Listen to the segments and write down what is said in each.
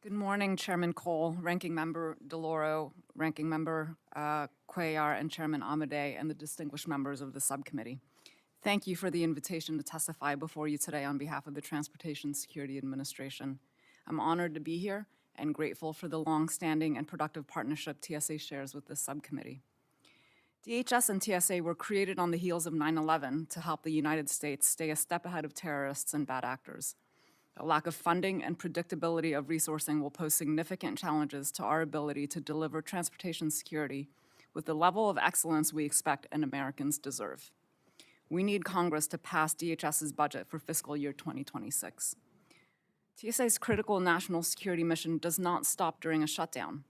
Good morning, Chairman Cole, Ranking Member DeLauro, Ranking Member Cuellar, and Chairman Amade, and the distinguished members of the subcommittee. Thank you for the invitation to testify before you today on behalf of the Transportation Security Administration. I'm honored to be here and grateful for the long-standing and productive partnership TSA shares with this subcommittee. DHS and TSA were created on the heels of 9/11 to help the United States stay a step ahead of terrorists and bad actors. A lack of funding and predictability of resourcing will pose significant challenges to our ability to deliver transportation security with the level of excellence we expect and Americans deserve. We need Congress to pass DHS's budget for fiscal year 2026. TSA's critical national security mission does not stop during a shutdown.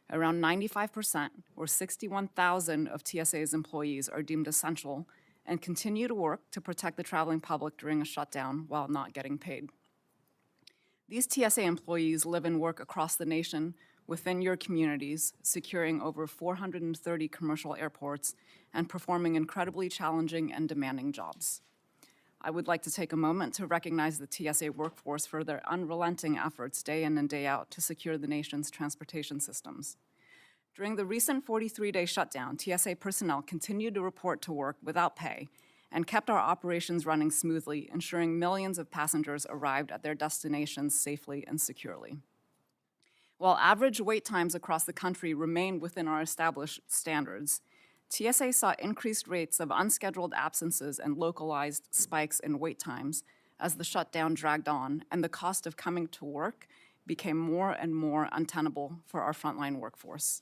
Around 95%, or 61,000 of TSA's employees are deemed essential and continue to work to protect the traveling public during a shutdown while not getting paid. These TSA employees live and work across the nation within your communities, securing over 430 commercial airports and performing incredibly challenging and demanding jobs. I would like to take a moment to recognize the TSA workforce for their unrelenting efforts day in and day out to secure the nation's transportation systems. During the recent 43-day shutdown, TSA personnel continued to report to work without pay and kept our operations running smoothly, ensuring millions of passengers arrived at their destinations safely and securely. While average wait times across the country remained within our established standards, TSA saw increased rates of unscheduled absences and localized spikes in wait times as the shutdown dragged on and the cost of coming to work became more and more untenable for our frontline workforce.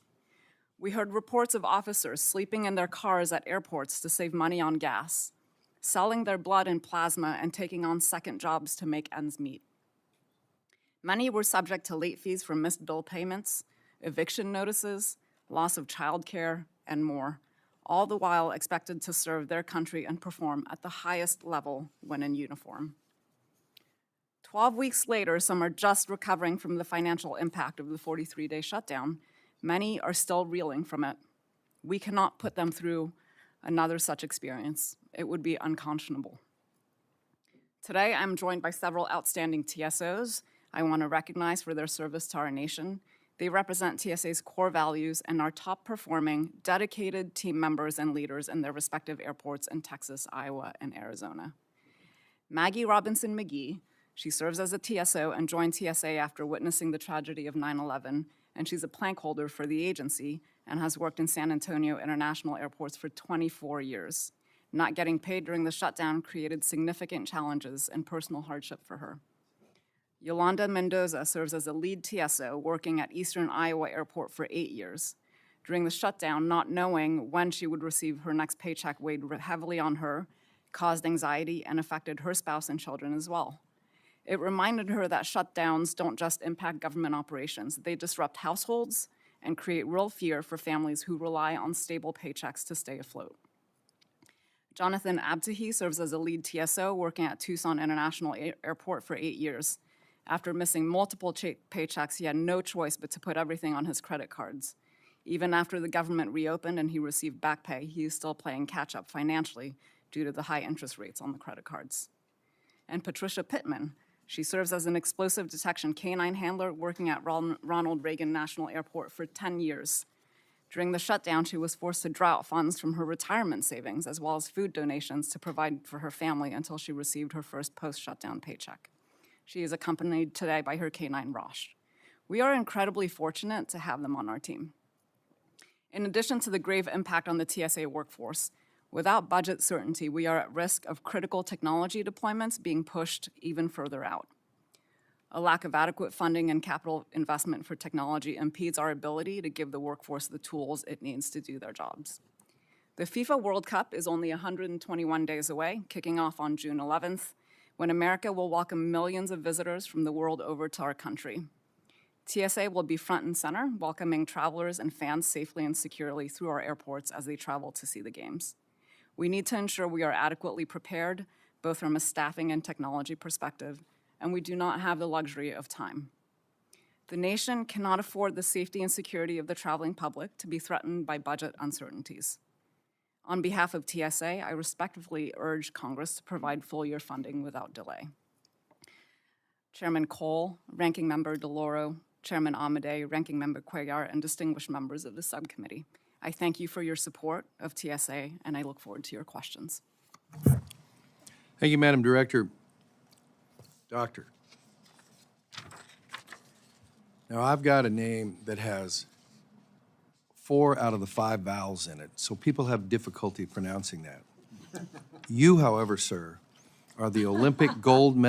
We heard reports of officers sleeping in their cars at airports to save money on gas, selling their blood and plasma, and taking on second jobs to make ends meet. Many were subject to late fees for missed bill payments, eviction notices, loss of childcare, and more, all the while expected to serve their country and perform at the highest level when in uniform. 12 weeks later, some are just recovering from the financial impact of the 43-day shutdown. Many are still reeling from it. We cannot put them through another such experience. It would be unconscionable. Today, I'm joined by several outstanding TSOs I want to recognize for their service to our nation. They represent TSA's core values and are top-performing, dedicated team members and leaders in their respective airports in Texas, Iowa, and Arizona. Maggie Robinson McGee, she serves as a TSO and joined TSA after witnessing the tragedy of 9/11, and she's a plank holder for the agency and has worked in San Antonio International Airports for 24 years. Not getting paid during the shutdown created significant challenges and personal hardship for her. Yolanda Mendoza serves as a lead TSO working at Eastern Iowa Airport for 8 years. During the shutdown, not knowing when she would receive her next paycheck weighed heavily on her, caused anxiety, and affected her spouse and children as well. It reminded her that shutdowns don't just impact government operations. They disrupt households and create real fear for families who rely on stable paychecks to stay afloat. Jonathan Abtahi serves as a lead TSO working at Tucson International Airport for 8 years. After missing multiple paychecks, he had no choice but to put everything on his credit cards. Even after the government reopened and he received back pay, he is still playing catch-up financially due to the high interest rates on the credit cards. And Patricia Pittman, she serves as an explosive detection canine handler working at Ronald Reagan National Airport for 10 years. During the shutdown, she was forced to draw out funds from her retirement savings as well as food donations to provide for her family until she received her first post-shutdown paycheck. She is accompanied today by her canine Rosh. We are incredibly fortunate to have them on our team. In addition to the grave impact on the TSA workforce, without budget certainty, we are at risk of critical technology deployments being pushed even further out. A lack of adequate funding and capital investment for technology impedes our ability to give the workforce the tools it needs to do their jobs. The FIFA World Cup is only 121 days away, kicking off on June 11th, when America will welcome millions of visitors from the world over to our country. TSA will be front and center, welcoming travelers and fans safely and securely through our airports as they travel to see the games. We need to ensure we are adequately prepared, both from a staffing and technology perspective, and we do not have the luxury of time. The nation cannot afford the safety and security of the traveling public to be threatened by budget uncertainties. On behalf of TSA, I respectfully urge Congress to provide full-year funding without delay. Chairman Cole, Ranking Member DeLauro, Chairman Amade, Ranking Member Cuellar, and distinguished members of the subcommittee. I thank you for your support of TSA, and I look forward to your questions. Thank you, Madam Director. Doctor. Now, I've got a name that has 4 out of the 5 vowels in it, so people have difficulty pronouncing that. You, however, sir, are the Olympic gold medal